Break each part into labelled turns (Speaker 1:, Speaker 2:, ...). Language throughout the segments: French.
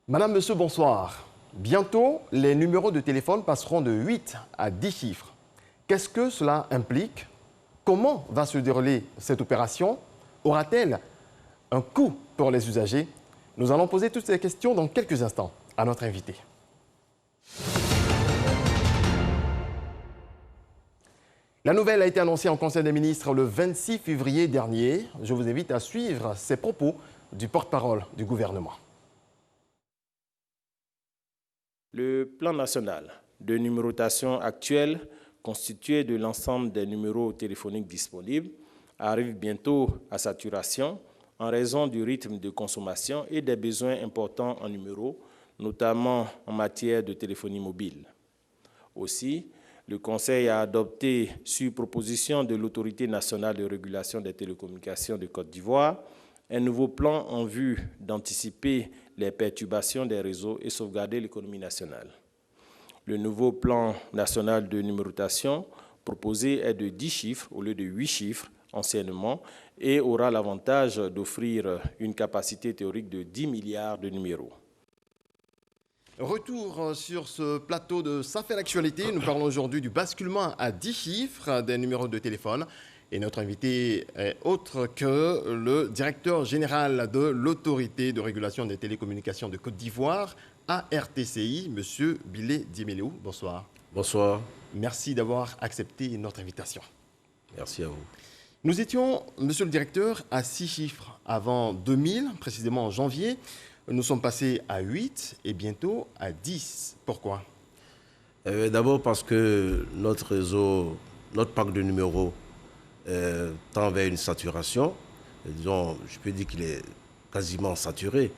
Speaker 1: Madame, monsieur, bonsoir. Bientôt, les numéros de téléphone passeront de 8 à 10 chiffres. Qu'est-ce que cela implique? Comment va se dérouler cette opération? Aura-t-elle un coût pour les usagers? Nous allons poser toutes ces questions dans quelques instants à notre invité. La nouvelle a été annoncée en Conseil des ministres le 26 février dernier. Je vous invite à suivre ces propos du porte-parole du gouvernement.
Speaker 2: Le plan national de numérotation actuel, constitué de l'ensemble des numéros téléphoniques disponibles, arrive bientôt à saturation en raison du rythme de consommation et des besoins importants en numéros, notamment en matière de téléphonie mobile. Aussi, le Conseil a adopté, sur proposition de l'Autorité nationale de régulation des télécommunications de Côte d'Ivoire, un nouveau plan en vue d'anticiper les perturbations des réseaux et sauvegarder l'économie nationale. Le nouveau plan national de numérotation proposé est de 10 chiffres au lieu de 8 chiffres anciennement et aura l'avantage d'offrir une capacité théorique de 10 milliards de numéros.
Speaker 1: Retour sur ce plateau de Ça fait l'actualité. Nous parlons aujourd'hui du basculement à 10 chiffres des numéros de téléphone. Et notre invité est autre que le directeur général de l'Autorité de régulation des télécommunications de Côte d'Ivoire, ARTCI, M. Bilé Dieméléou. Bonsoir.
Speaker 3: Bonsoir.
Speaker 1: Merci d'avoir accepté notre invitation.
Speaker 3: Merci à vous.
Speaker 1: Nous étions, monsieur le directeur, à 6 chiffres avant 2000, précisément en janvier. Nous sommes passés à 8 et bientôt à 10. Pourquoi?
Speaker 3: D'abord parce que notre réseau, notre parc de numéros tend vers une saturation. Disons, je peux dire qu'il est quasiment saturé.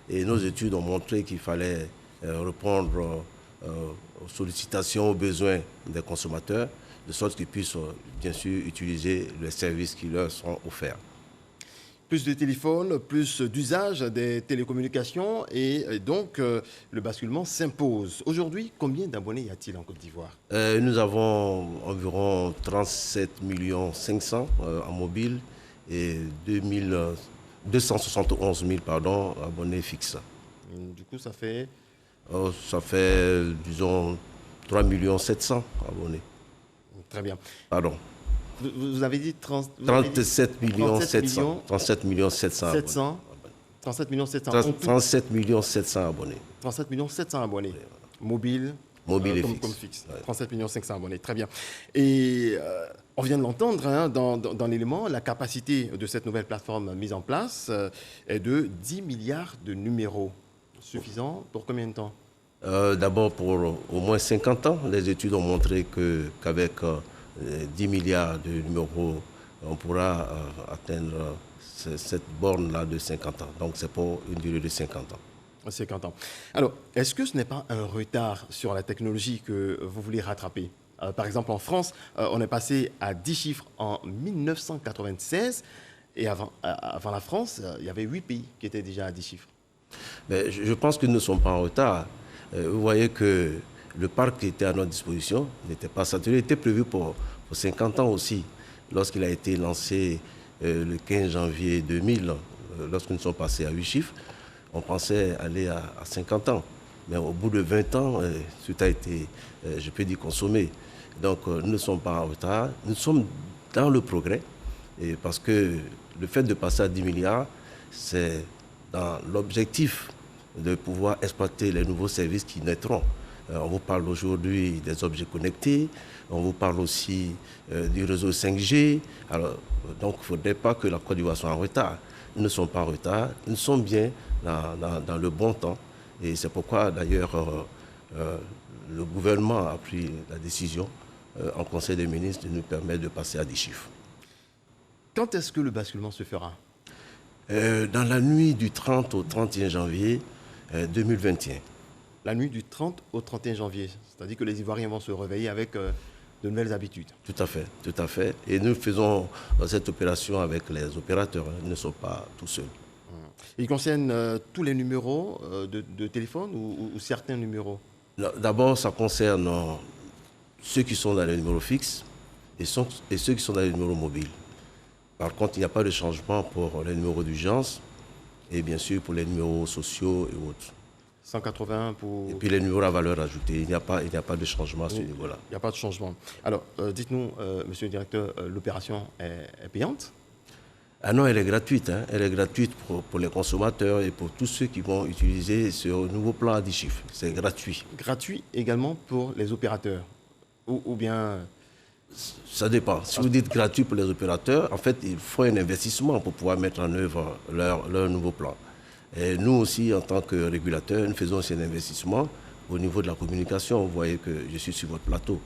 Speaker 3: Et nos études ont montré qu'il fallait répondre aux sollicitations, aux besoins des consommateurs, de sorte qu'ils puissent bien sûr utiliser les services qui leur sont offerts.
Speaker 1: Plus de téléphones, plus d'usage des télécommunications et donc le basculement s'impose. Aujourd'hui, combien d'abonnés y a-t-il en Côte d'Ivoire?
Speaker 3: Nous avons environ 37 500 000 en mobile et 271 000 abonnés fixes.
Speaker 1: Du coup, ça fait?
Speaker 3: Ça fait, disons, 3 700 000 abonnés.
Speaker 1: Très bien.
Speaker 3: Pardon.
Speaker 1: Vous avez dit
Speaker 3: 37 700
Speaker 1: 700
Speaker 3: abonnés.
Speaker 1: 37 700 abonnés. Mobile
Speaker 3: et
Speaker 1: comme fixe. Ouais. 37 500 abonnés. Très bien. Et on vient de l'entendre dans l'élément, la capacité de cette nouvelle plateforme mise en place est de 10 milliards de numéros. Suffisant pour combien de temps?
Speaker 3: D'abord pour au moins 50 ans. Les études ont montré qu'avec 10 milliards de numéros, on pourra atteindre cette borne-là de 50 ans. Donc, c'est pour une durée de 50 ans.
Speaker 1: 50 ans. Alors, est-ce que ce n'est pas un retard sur la technologie que vous voulez rattraper? Par exemple, en France, on est passé à 10 chiffres en 1996. Et avant la France, il y avait 8 pays qui étaient déjà à 10 chiffres.
Speaker 3: Mais je pense que nous ne sommes pas en retard. Vous voyez que le parc qui était à notre disposition n'était pas saturé, il était prévu pour 50 ans aussi. Lorsqu'il a été lancé le 15 janvier 2000, lorsque nous sommes passés à 8 chiffres, on pensait aller à 50 ans. Mais au bout de 20 ans, tout a été, je peux dire, consommé. Donc nous ne sommes pas en retard, nous sommes dans le progrès. Et parce que le fait de passer à 10 milliards, c'est dans l'objectif de pouvoir exploiter les nouveaux services qui naîtront. On vous parle aujourd'hui des objets connectés, on vous parle aussi du réseau 5G. Alors, donc, il ne faudrait pas que la Côte d'Ivoire soit en retard. Nous ne sommes pas en retard, nous sommes bien dans le bon temps. Et c'est pourquoi, d'ailleurs, le gouvernement a pris la décision en Conseil des ministres de nous permettre de passer à 10 chiffres.
Speaker 1: Quand est-ce que le basculement se fera?
Speaker 3: Dans la nuit du 30 au 31 janvier 2021.
Speaker 1: La nuit du 30 au 31 janvier, c'est-à-dire que les Ivoiriens vont se réveiller avec de nouvelles habitudes.
Speaker 3: Tout à fait, tout à fait. Et nous faisons cette opération avec les opérateurs, nous ne sommes pas tout seuls.
Speaker 1: Il concerne tous les numéros de téléphone ou certains numéros?
Speaker 3: D'abord, ça concerne ceux qui sont dans les numéros fixes et ceux qui sont dans les numéros mobiles. Par contre, il n'y a pas de changement pour les numéros d'urgence et bien sûr pour les numéros sociaux et autres.
Speaker 1: 180 pour...
Speaker 3: Et puis les numéros à valeur ajoutée, il n'y a pas de changement à ce niveau-là.
Speaker 1: Il n'y a pas de changement. Alors, dites-nous, monsieur le directeur, l'opération est payante?
Speaker 3: Ah non, elle est gratuite. Hein. Elle est gratuite pour les consommateurs et pour tous ceux qui vont utiliser ce nouveau plan à 10 chiffres. C'est gratuit.
Speaker 1: Gratuit également pour les opérateurs ou bien...
Speaker 3: Ça dépend. Si vous dites gratuit pour les opérateurs, en fait, il faut un investissement pour pouvoir mettre en œuvre leur nouveau plan. Et nous aussi, en tant que régulateurs, nous faisons aussi un investissement au niveau de la communication. Vous voyez que je suis sur votre plateau.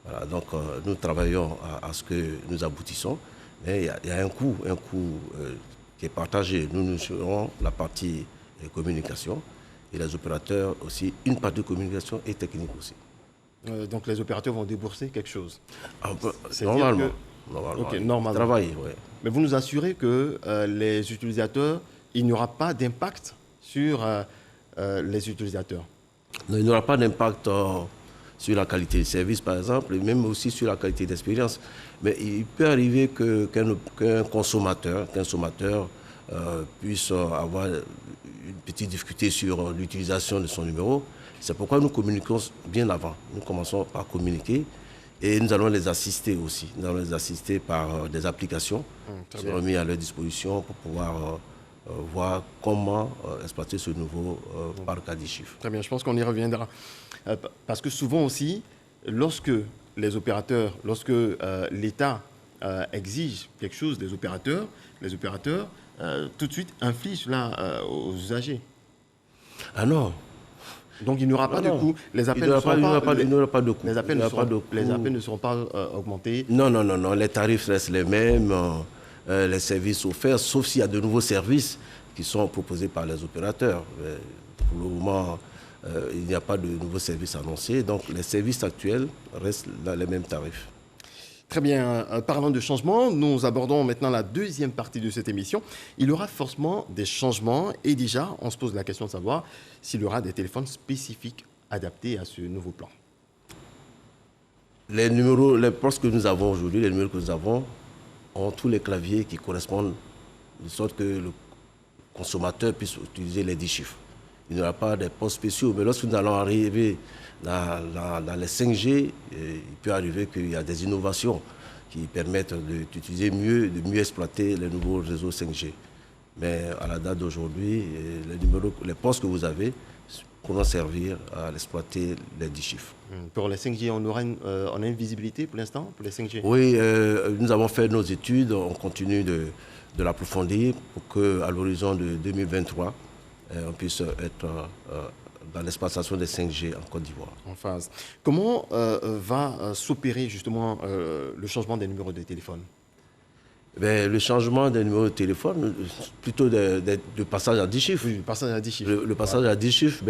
Speaker 3: Voilà, donc, nous travaillons à ce que nous aboutissons. Mais il y a un coût qui est partagé. Nous serons la partie communication et les opérateurs aussi, une partie communication et technique aussi.
Speaker 1: Donc les opérateurs vont débourser quelque chose.
Speaker 3: Normalement.
Speaker 1: Okay, normalement.
Speaker 3: Travail, oui.
Speaker 1: Mais vous nous assurez que les utilisateurs, il n'y aura pas d'impact sur les utilisateurs?
Speaker 3: Non, il n'y aura pas d'impact sur la qualité de service, par exemple, et même aussi sur la qualité d'expérience. Mais il peut arriver qu'un consommateur puisse avoir une petite difficulté sur l'utilisation de son numéro. C'est pourquoi nous communiquons bien avant. Nous commençons par communiquer et nous allons les assister aussi. Nous allons les assister par des applications qui seront mises à leur disposition pour pouvoir voir comment exploiter ce nouveau parc à 10 chiffres.
Speaker 1: Très bien, je pense qu'on y reviendra. Parce que souvent aussi, lorsque les opérateurs, lorsque l'État exige quelque chose des opérateurs, les opérateurs tout de suite infligent cela aux usagers.
Speaker 3: Ah non.
Speaker 1: Donc il n'y aura pas de coût. Les appels ne seront pas augmentés.
Speaker 3: Non. Les tarifs restent les mêmes. Les services offerts, sauf s'il y a de nouveaux services qui sont proposés par les opérateurs. Mais pour le moment, il n'y a pas de nouveaux services annoncés. Donc les services actuels restent dans les mêmes tarifs.
Speaker 1: Très bien. Parlant de changement, nous abordons maintenant la deuxième partie de cette émission. Il y aura forcément des changements et déjà, on se pose la question de savoir s'il y aura des téléphones spécifiques adaptés à ce nouveau plan.
Speaker 3: Les postes que nous avons aujourd'hui, les numéros que nous avons, ont tous les claviers qui correspondent de sorte que le consommateur puisse utiliser les 10 chiffres. Il n'y aura pas de postes spéciaux, mais lorsque nous allons arriver dans les 5G, il peut arriver qu'il y a des innovations qui permettent d'utiliser mieux, de mieux exploiter les nouveaux réseaux 5G. Mais à la date d'aujourd'hui, les postes que vous avez pourront servir à exploiter les 10 chiffres.
Speaker 1: Pour les 5G, on a une visibilité pour l'instant, pour les 5G?
Speaker 3: Oui, nous avons fait nos études, on continue de l'approfondir pour qu'à l'horizon de 2023, on puisse être dans l'exploitation des 5G en Côte d'Ivoire.
Speaker 1: En phase. Comment va s'opérer justement le changement des numéros de téléphone?
Speaker 3: Le changement des numéros de téléphone, plutôt de passage à 10 chiffres.
Speaker 1: Oui, le passage à 10 chiffres.
Speaker 3: Le passage à 10 chiffres,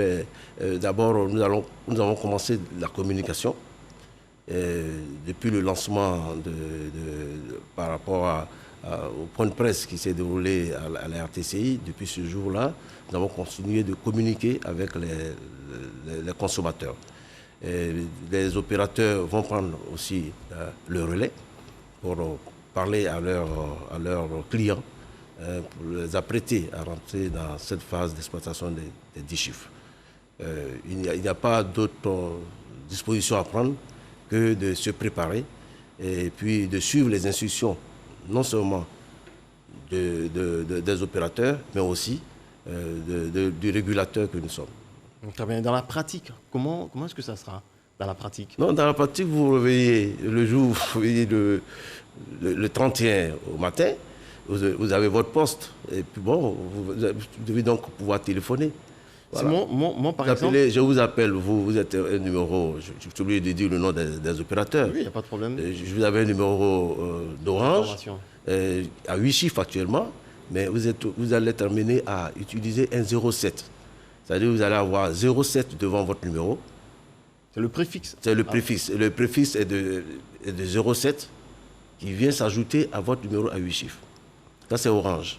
Speaker 3: d'abord, nous avons commencé la communication. Depuis le lancement par rapport au point de presse qui s'est déroulé à la RTCI, depuis ce jour-là, nous avons continué de communiquer avec les consommateurs. Les opérateurs vont prendre aussi le relais pour parler à leurs clients, pour les apprêter à rentrer dans cette phase d'exploitation des 10 chiffres. Il n'y a pas d'autres dispositions à prendre que de se préparer et puis de suivre les instructions, non seulement des opérateurs, mais aussi du régulateur que nous sommes.
Speaker 1: Très bien. Dans la pratique, comment est-ce que ça sera dans la pratique?
Speaker 3: Non, dans la pratique, vous vous réveillez le jour, vous réveillez le 31 au matin, vous avez votre poste, et puis bon, vous devez donc pouvoir téléphoner. Voilà.
Speaker 1: Moi, par exemple...
Speaker 3: Je vous appelle, vous êtes un numéro, j'ai oublié de dire le nom des opérateurs.
Speaker 1: Oui, il n'y a pas de problème.
Speaker 3: Je vous avais un numéro d'Orange, à 8 chiffres actuellement, mais vous allez terminer à utiliser un 07. C'est-à-dire que vous allez avoir 07 devant votre numéro.
Speaker 1: C'est le préfixe.
Speaker 3: C'est le préfixe. Le préfixe est de 07 qui vient s'ajouter à votre numéro à 8 chiffres. Ça, c'est Orange.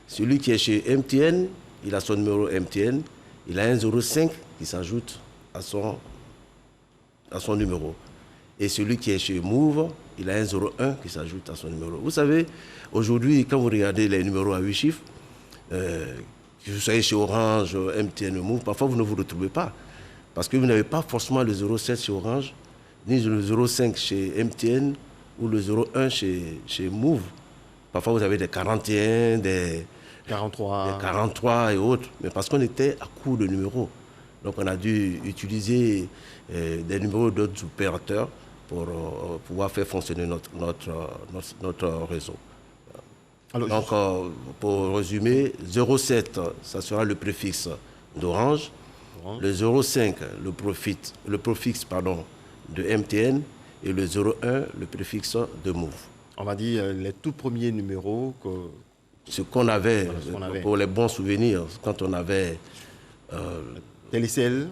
Speaker 3: Celui qui est chez MTN, il a son numéro MTN. Il a un 05 qui s'ajoute à son numéro. Et celui qui est chez Move, il a un 01 qui s'ajoute à son numéro. Vous savez, aujourd'hui, quand vous regardez les numéros à 8 chiffres, que vous soyez chez Orange, MTN, Move, parfois vous ne vous retrouvez pas. Parce que vous n'avez pas forcément le 07 chez Orange, ni le 05 chez MTN ou le 01 chez Move. Parfois vous avez des 41, des 43 et autres, mais parce qu'on était à court de numéros. Donc on a dû utiliser des numéros d'autres opérateurs pour pouvoir faire fonctionner notre réseau. Alors, donc pour résumer, 07, ça sera le préfixe d'Orange, le 05, le préfixe de MTN, et le 01, le préfixe de Move.
Speaker 1: On va dire les tout premiers numéros
Speaker 3: ce qu'on avait, pour les bons souvenirs, quand on avait
Speaker 1: Télécell,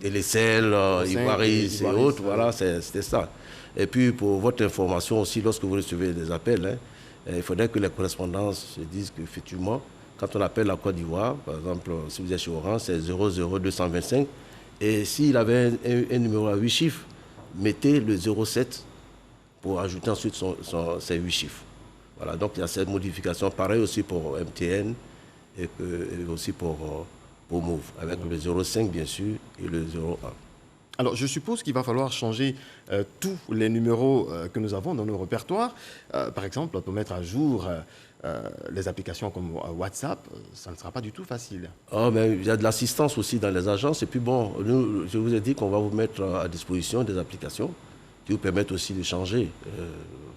Speaker 3: Ivoiris et autres, voilà, c'était ça. Et puis pour votre information aussi, lorsque vous recevez des appels, il faudrait que les correspondances se disent qu'effectivement, quand on appelle la Côte d'Ivoire, par exemple, si vous êtes chez Orange, c'est 00225. Et s'il avait un numéro à 8 chiffres, mettez le 07 pour ajouter ensuite ses 8 chiffres. Voilà, donc il y a cette modification. Pareil aussi pour MTN et aussi pour Move, avec le 05 bien sûr et le 01.
Speaker 1: Alors, je suppose qu'il va falloir changer tous les numéros que nous avons dans nos répertoires. Par exemple, pour mettre à jour les applications comme WhatsApp, ça ne sera pas du tout facile.
Speaker 3: Oh, mais il y a de l'assistance aussi dans les agences. Et puis bon, nous, je vous ai dit qu'on va vous mettre à disposition des applications qui vous permettent aussi de changer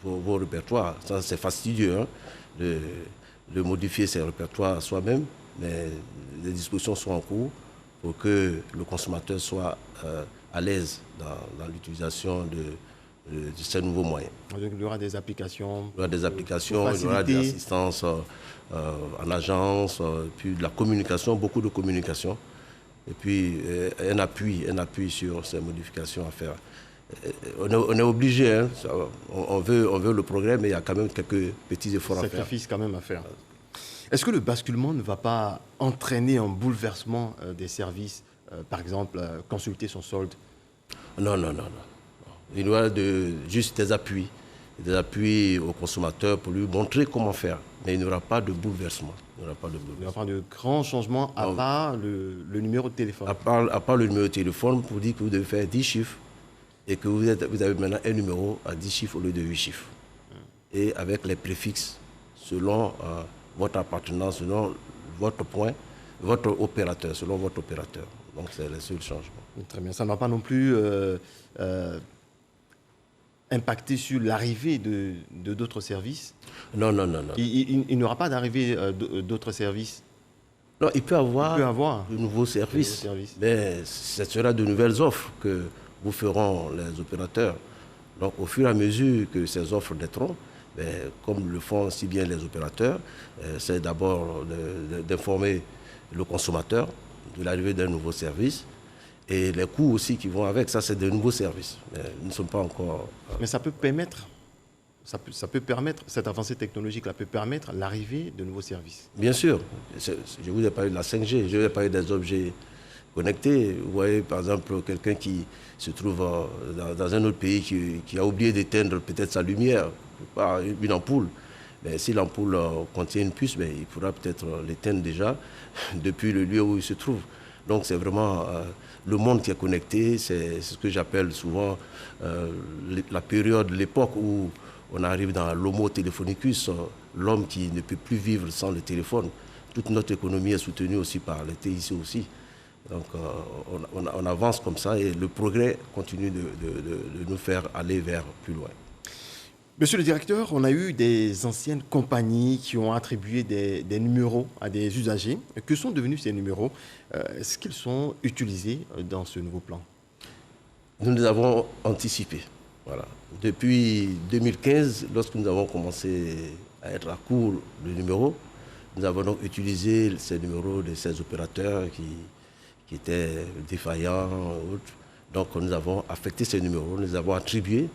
Speaker 3: vos répertoires. Ça, c'est fastidieux de modifier ses répertoires soi-même, mais les dispositions sont en cours pour que le consommateur soit à l'aise dans l'utilisation de ces nouveaux moyens.
Speaker 1: Donc, il y aura des applications.
Speaker 3: Il y aura des applications, il y aura de l'assistance en agence, puis de la communication, beaucoup de communication, et puis un appui sur ces modifications à faire. On est obligé, hein, on veut le progrès, mais il y a quand même quelques petits efforts à faire.
Speaker 1: Sacrifices quand même à faire. Est-ce que le basculement ne va pas entraîner un bouleversement des services, par exemple, consulter son solde?
Speaker 3: Non. Il y aura juste des appuis aux consommateurs pour lui montrer comment faire. Mais il n'y aura pas de bouleversement. Il n'y
Speaker 1: aura pas de grands changements à part le numéro de téléphone.
Speaker 3: À part le numéro de téléphone, pour dire que vous devez faire 10 chiffres et que vous avez maintenant un numéro à 10 chiffres au lieu de 8 chiffres. Et avec les préfixes selon votre appartenance, selon votre point, votre opérateur, selon votre opérateur. Donc c'est le seul changement.
Speaker 1: Très bien. Ça ne va pas non plus impacter sur l'arrivée de d'autres services?
Speaker 3: Non.
Speaker 1: Il n'y aura pas d'arrivée d'autres services?
Speaker 3: Non, il peut avoir de nouveaux services, mais ce sera de nouvelles offres que vous feront les opérateurs. Donc au fur et à mesure que ces offres naîtront, comme le font si bien les opérateurs, c'est d'abord d'informer le consommateur de l'arrivée d'un nouveau service et les coûts aussi qui vont avec. Ça, c'est de nouveaux services. Mais nous ne sommes pas encore...
Speaker 1: Mais ça peut permettre, cette avancée technologique-là peut permettre l'arrivée de nouveaux services.
Speaker 3: Bien sûr. Je vous ai parlé de la 5G, je vous ai parlé des objets connectés. Vous voyez, par exemple, quelqu'un qui se trouve dans un autre pays qui a oublié d'éteindre peut-être sa lumière, par une ampoule. Mais si l'ampoule contient une puce, il pourra peut-être l'éteindre déjà depuis le lieu où il se trouve. Donc c'est vraiment le monde qui est connecté, c'est ce que j'appelle souvent la période, l'époque où on arrive dans l'homo telephonicus, l'homme qui ne peut plus vivre sans le téléphone. Toute notre économie est soutenue aussi par les TIC aussi. Donc on avance comme ça et le progrès continue de nous faire aller vers plus loin.
Speaker 1: Monsieur le directeur, on a eu des anciennes compagnies qui ont attribué des numéros à des usagers. Que sont devenus ces numéros? Est-ce qu'ils sont utilisés dans ce nouveau plan?
Speaker 3: Nous les avons anticipés. Voilà. Depuis 2015, lorsque nous avons commencé à être à court de numéros, nous avons donc utilisé ces numéros de ces opérateurs qui étaient défaillants. Donc nous avons affecté ces numéros, nous les avons attribués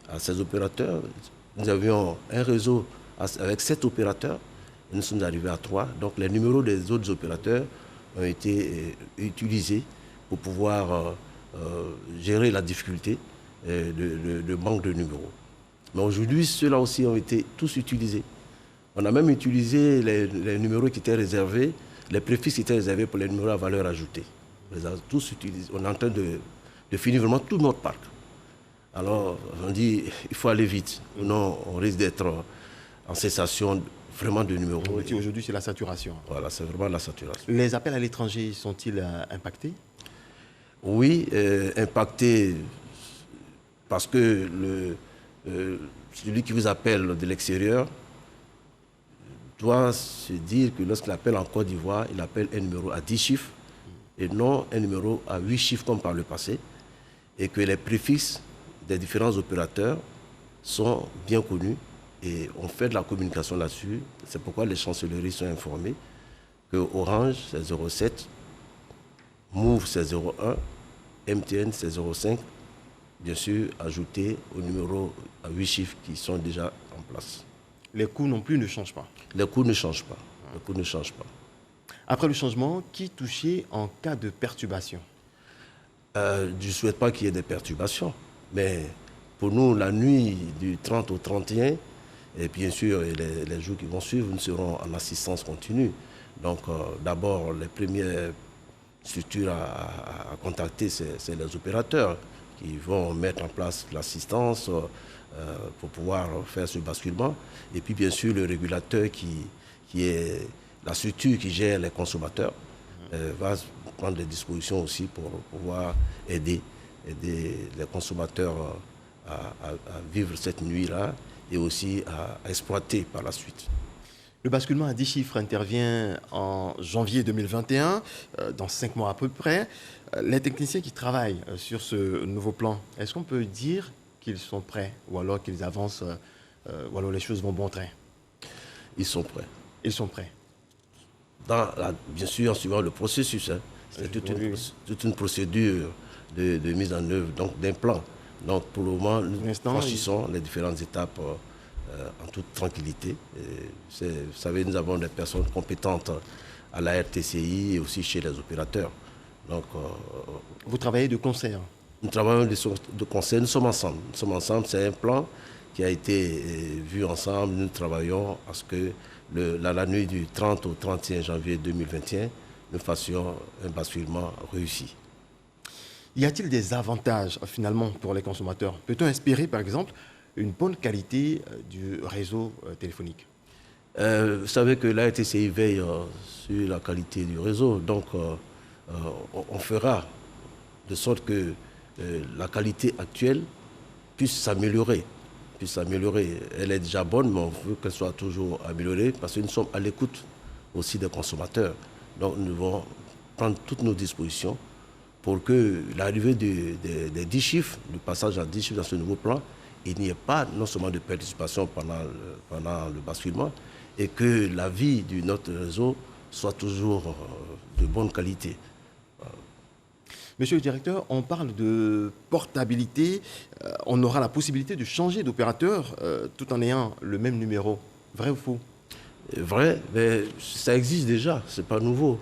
Speaker 3: à ces opérateurs. Nous avions un réseau avec 7 opérateurs et nous sommes arrivés à 3. Donc les numéros des autres opérateurs ont été utilisés pour pouvoir gérer la difficulté de manque de numéros. Mais aujourd'hui, ceux-là aussi ont été tous utilisés. On a même utilisé les numéros qui étaient réservés les préfixes étaient réservés pour les numéros à valeur ajoutée. On les a tous utilisés. On est en train de finir vraiment tout notre parc. Alors, on dit, il faut aller vite. Sinon, on risque d'être en cessation vraiment de numéros.
Speaker 1: Aujourd'hui, c'est la saturation.
Speaker 3: Voilà, c'est vraiment la saturation.
Speaker 1: Les appels à l'étranger sont-ils impactés?
Speaker 3: Oui, impactés parce que celui qui vous appelle de l'extérieur doit se dire que lorsqu'il appelle en Côte d'Ivoire, il appelle un numéro à 10 chiffres et non un numéro à 8 chiffres comme par le passé, et que les préfixes des différents opérateurs sont bien connus et on fait de la communication là-dessus. C'est pourquoi les chancelleries sont informées que Orange c'est 07, Move c'est 01, MTN c'est 05, bien sûr ajouté aux numéros à 8 chiffres qui sont déjà en place.
Speaker 1: Les coûts non plus ne changent pas.
Speaker 3: Les coûts ne changent pas. Les coûts ne changent pas.
Speaker 1: Après le changement, qui est touché en cas de perturbation?
Speaker 3: Je ne souhaite pas qu'il y ait des perturbations, mais pour nous, la nuit du 30 au 31, et bien sûr les jours qui vont suivre, nous serons en assistance continue. Donc d'abord, les premières structures à contacter, c'est les opérateurs qui vont mettre en place l'assistance pour pouvoir faire ce basculement. Et puis bien sûr, le régulateur qui est la structure qui gère les consommateurs va prendre des dispositions aussi pour pouvoir aider les consommateurs à vivre cette nuit-là et aussi à exploiter par la suite.
Speaker 1: Le basculement à 10 chiffres intervient en janvier 2021, dans 5 mois à peu près. Les techniciens qui travaillent sur ce nouveau plan, est-ce qu'on peut dire qu'ils sont prêts ou alors qu'ils avancent, ou alors les choses vont bon train?
Speaker 3: Ils sont prêts.
Speaker 1: Ils sont prêts.
Speaker 3: Bien sûr, en suivant le processus. Hein. C'est toute une procédure de mise en œuvre d'un plan. Donc pour le moment, nous franchissons les différentes étapes en toute tranquillité. Vous savez, nous avons des personnes compétentes à la RTCI et aussi chez les opérateurs. Donc,
Speaker 1: vous travaillez de concert?
Speaker 3: Nous travaillons de concert, nous sommes ensemble. Nous sommes ensemble, c'est un plan qui a été vu ensemble. Nous travaillons à ce que la nuit du 30 au 31 janvier 2021, nous fassions un basculement réussi.
Speaker 1: Y a-t-il des avantages finalement pour les consommateurs? Peut-on espérer par exemple une bonne qualité du réseau téléphonique?
Speaker 3: Vous savez que la RTCI veille sur la qualité du réseau, donc on fera de sorte que la qualité actuelle puisse s'améliorer. Elle est déjà bonne, mais on veut qu'elle soit toujours améliorée parce que nous sommes à l'écoute aussi des consommateurs. Donc nous devons prendre toutes nos dispositions pour que l'arrivée des 10 chiffres, du passage à 10 chiffres dans ce nouveau plan, il n'y ait pas non seulement de participation pendant le basculement et que la vie de notre réseau soit toujours de bonne qualité.
Speaker 1: Monsieur le directeur, on parle de portabilité. On aura la possibilité de changer d'opérateur tout en ayant le même numéro. Vrai ou faux?
Speaker 3: Vrai, mais ça existe déjà, ce n'est pas nouveau.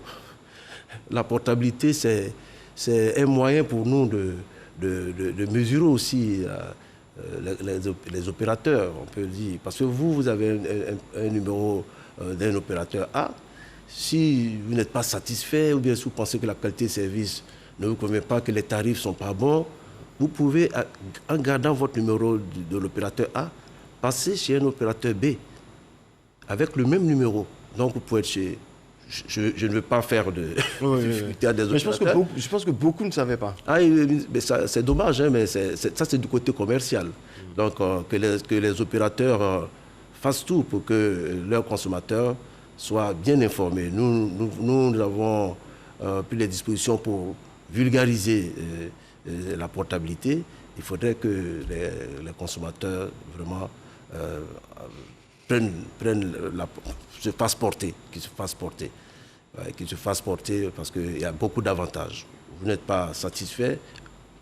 Speaker 3: La portabilité, c'est un moyen pour nous de mesurer aussi les opérateurs, on peut dire. Parce que vous avez un numéro d'un opérateur A. Si vous n'êtes pas satisfait ou bien si vous pensez que la qualité de service ne vous convient pas, que les tarifs ne sont pas bons, vous pouvez, en gardant votre numéro de l'opérateur A, passer chez un opérateur B avec le même numéro. Donc vous pouvez être chez... Je ne veux pas faire de difficulté à des opérateurs.
Speaker 1: Mais je pense que beaucoup ne savaient pas.
Speaker 3: Ah, mais c'est dommage, hein, mais ça c'est du côté commercial. Donc que les opérateurs fassent tout pour que leurs consommateurs soient bien informés. Nous avons pris les dispositions pour vulgariser la portabilité. Il faudrait que les consommateurs vraiment se fassent porter, qu'ils se fassent porter parce qu'il y a beaucoup d'avantages. Vous n'êtes pas satisfait,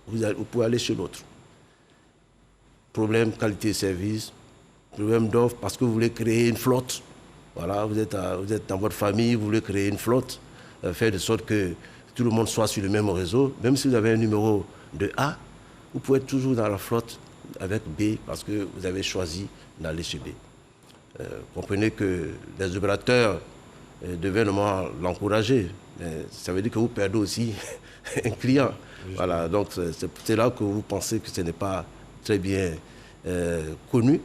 Speaker 3: vous pouvez aller chez l'autre. Problème qualité de service, problème d'offre parce que vous voulez créer une flotte. Voilà, vous êtes dans votre famille, vous voulez créer une flotte, faire de sorte que tout le monde soit sur le même réseau. Même si vous avez un numéro de A, vous pouvez être toujours dans la flotte avec B parce que vous avez choisi d'aller chez B. Comprenez que les opérateurs devait normalement l'encourager. Ça veut dire que vous perdez aussi un client. Voilà, donc c'est là que vous pensez que ce n'est pas très bien connu.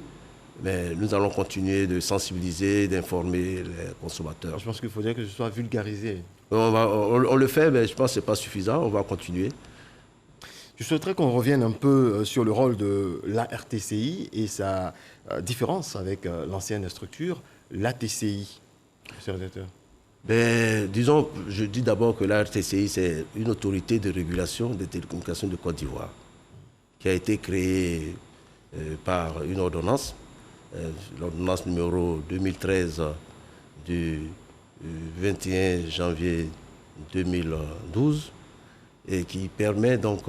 Speaker 3: Mais nous allons continuer de sensibiliser, d'informer les consommateurs.
Speaker 1: Je pense qu'il faudrait que ce soit vulgarisé.
Speaker 3: On le fait, mais je pense que ce n'est pas suffisant. On va continuer.
Speaker 1: Je souhaiterais qu'on revienne un peu sur le rôle de l'ARTCI et sa différence avec l'ancienne structure, l'ATCI. Monsieur le directeur.
Speaker 3: Disons, je dis d'abord que l'ARTCI, c'est une autorité de régulation des télécommunications de Côte d'Ivoire qui a été créée par une ordonnance, l'ordonnance numéro 2013 du 21 janvier 2012, et qui permet donc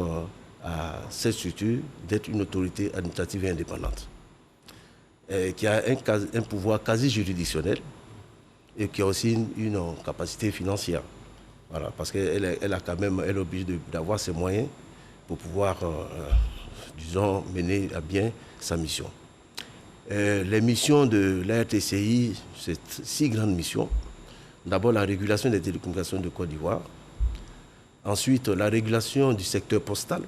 Speaker 3: à cette structure d'être une autorité administrative et indépendante, qui a un pouvoir quasi juridictionnel et qui a aussi une capacité financière. Voilà, parce qu'elle a quand même, elle est obligée d'avoir ses moyens pour pouvoir, disons, mener à bien sa mission. Les missions de l'ARTCI, c'est 6 grandes missions. D'abord, la régulation des télécommunications de Côte d'Ivoire. Ensuite, la régulation du secteur postal.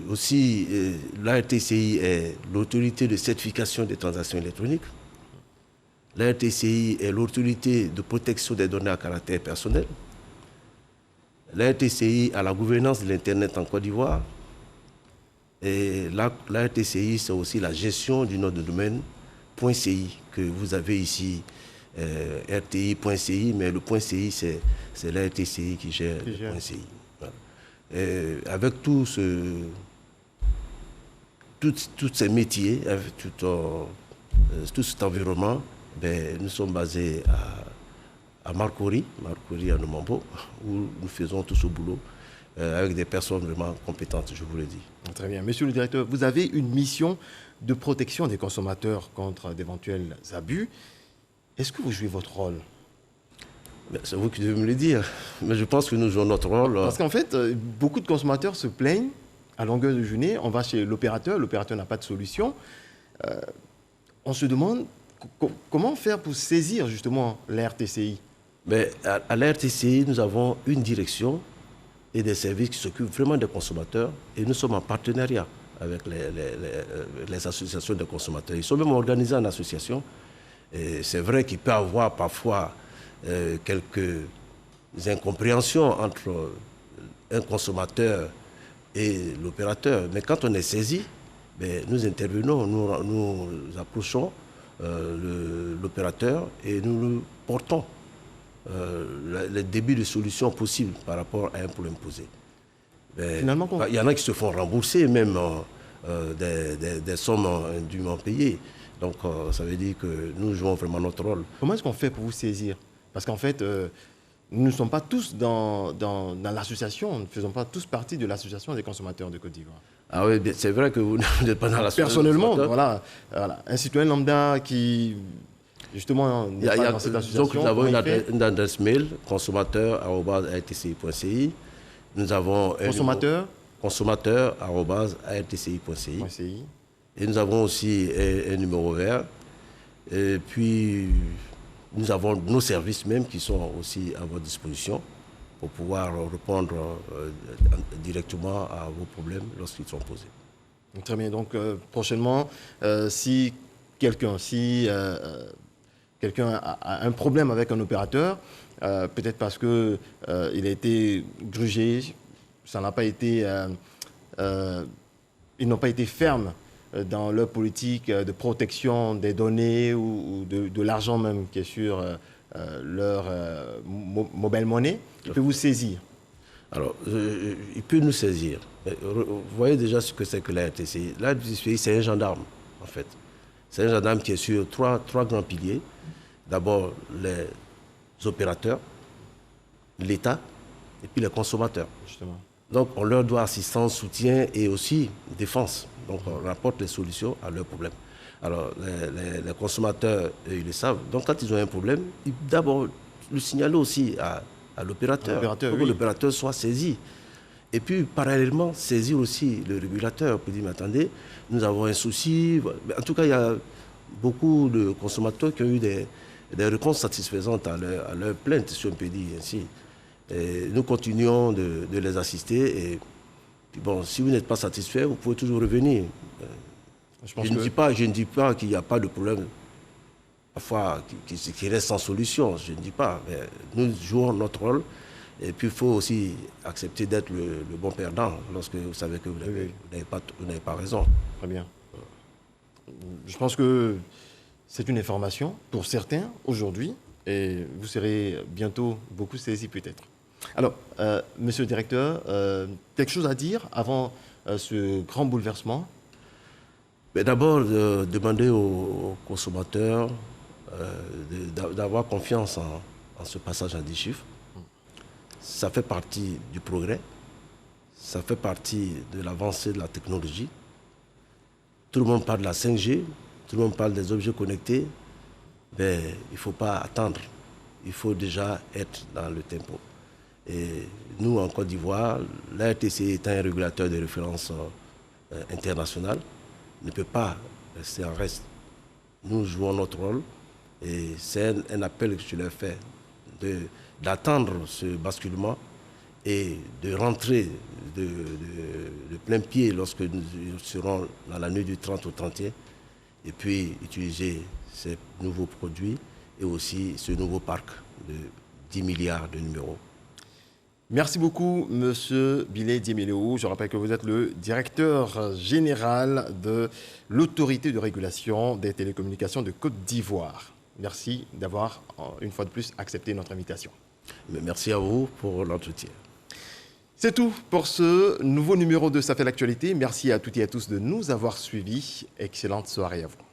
Speaker 3: Aussi, l'ARTCI est l'autorité de certification des transactions électroniques. L'ARTCI est l'autorité de protection des données à caractère personnel. L'ARTCI a la gouvernance de l'Internet en Côte d'Ivoire. Et l'ARTCI, c'est aussi la gestion du nom de domaine .ci que vous avez ici, RTI.ci, mais le .ci, c'est l'ARTCI qui gère le .ci. Voilà. Avec tous ces métiers, avec tout cet environnement, nous sommes basés à Marcory à Nomambo, où nous faisons tout ce boulot avec des personnes vraiment compétentes, je vous le dis.
Speaker 1: Très bien. Monsieur le directeur, vous avez une mission de protection des consommateurs contre d'éventuels abus. Est-ce que vous jouez votre rôle?
Speaker 3: C'est vous qui devez me le dire. Mais je pense que nous jouons notre rôle.
Speaker 1: Parce qu'en fait, beaucoup de consommateurs se plaignent à longueur de journée. On va chez l'opérateur n'a pas de solution. On se demande comment faire pour saisir justement l'ARTCI.
Speaker 3: À l'ARTCI, nous avons une direction et des services qui s'occupent vraiment des consommateurs. Et nous sommes en partenariat avec les associations de consommateurs. Ils sont même organisés en association. Et c'est vrai qu'il peut y avoir parfois quelques incompréhensions entre un consommateur et l'opérateur. Mais quand on est saisi, nous intervenons, nous approchons l'opérateur et nous lui portons le début de solution possible par rapport à un problème posé. Finalement, il y en a qui se font rembourser même des sommes indûment payées. Donc ça veut dire que nous jouons vraiment notre rôle.
Speaker 1: Comment est-ce qu'on fait pour vous saisir? Parce qu'en fait, nous ne sommes pas tous dans l'association, nous ne faisons pas tous partie de l'association des consommateurs de Côte d'Ivoire.
Speaker 3: Ah oui, c'est vrai que vous n'êtes pas dans l'association.
Speaker 1: Personnellement, voilà, un citoyen lambda qui, justement, n'est pas dans cette association.
Speaker 3: Donc nous avons une adresse mail, consommateur@artci.ci. Nous avons consommateur@artci.ci. Et nous avons aussi un numéro vert. Et puis, nous avons nos services même qui sont aussi à votre disposition pour pouvoir répondre directement à vos problèmes lorsqu'ils sont posés.
Speaker 1: Très bien. Donc, prochainement, si quelqu'un a un problème avec un opérateur, peut-être parce qu'il a été grugé, ça n'a pas été, ils n'ont pas été fermes dans leur politique de protection des données ou de l'argent même qui est sur leur mobile money, il peut vous saisir.
Speaker 3: Alors, il peut nous saisir. Vous voyez déjà ce que c'est que l'ARTCI. L'ARTCI, c'est un gendarme, en fait. C'est un gendarme qui est sur trois grands piliers. D'abord, les opérateurs, l'État et puis les consommateurs. Justement. Donc, on leur doit assistance, soutien et aussi défense. Donc, on rapporte les solutions à leurs problèmes. Alors, les consommateurs, ils le savent. Donc, quand ils ont un problème, d'abord, le signaler aussi à l'opérateur, pour que l'opérateur soit saisi. Et puis, parallèlement, saisir aussi le régulateur pour dire, mais attendez, nous avons un souci. En tout cas, il y a beaucoup de consommateurs qui ont eu des réponses satisfaisantes à leur plainte, si on peut dire ainsi. Et nous continuons de les assister. Et puis bon, si vous n'êtes pas satisfait, vous pouvez toujours revenir. Je ne dis pas qu'il n'y a pas de problème, parfois, qui reste sans solution. Je ne dis pas. Mais nous jouons notre rôle. Et puis, il faut aussi accepter d'être le bon perdant lorsque vous savez que vous n'avez pas raison.
Speaker 1: Très bien. Je pense que c'est une information pour certains aujourd'hui et vous serez bientôt beaucoup saisis peut-être. Alors, monsieur le directeur, quelque chose à dire avant ce grand bouleversement?
Speaker 3: D'abord, demander aux consommateurs d'avoir confiance en ce passage à 10 chiffres. Ça fait partie du progrès, ça fait partie de l'avancée de la technologie. Tout le monde parle de la 5G, tout le monde parle des objets connectés, mais il ne faut pas attendre. Il faut déjà être dans le tempo. Et nous, en Côte d'Ivoire, la RTC étant un régulateur de référence international, ne peut pas rester en reste. Nous jouons notre rôle et c'est un appel que je leur fais d'attendre ce basculement et de rentrer de plein pied lorsque nous serons dans la nuit du 30 au 31 et puis utiliser ces nouveaux produits et aussi ce nouveau parc de 10 milliards de numéros.
Speaker 1: Merci beaucoup, Monsieur Billet Diéméléo. Je rappelle que vous êtes le directeur général de l'autorité de régulation des télécommunications de Côte d'Ivoire. Merci d'avoir, une fois de plus, accepté notre invitation.
Speaker 3: Merci à vous pour l'entretien.
Speaker 1: C'est tout pour ce nouveau numéro de Ça fait l'actualité. Merci à toutes et à tous de nous avoir suivis. Excellente soirée à vous.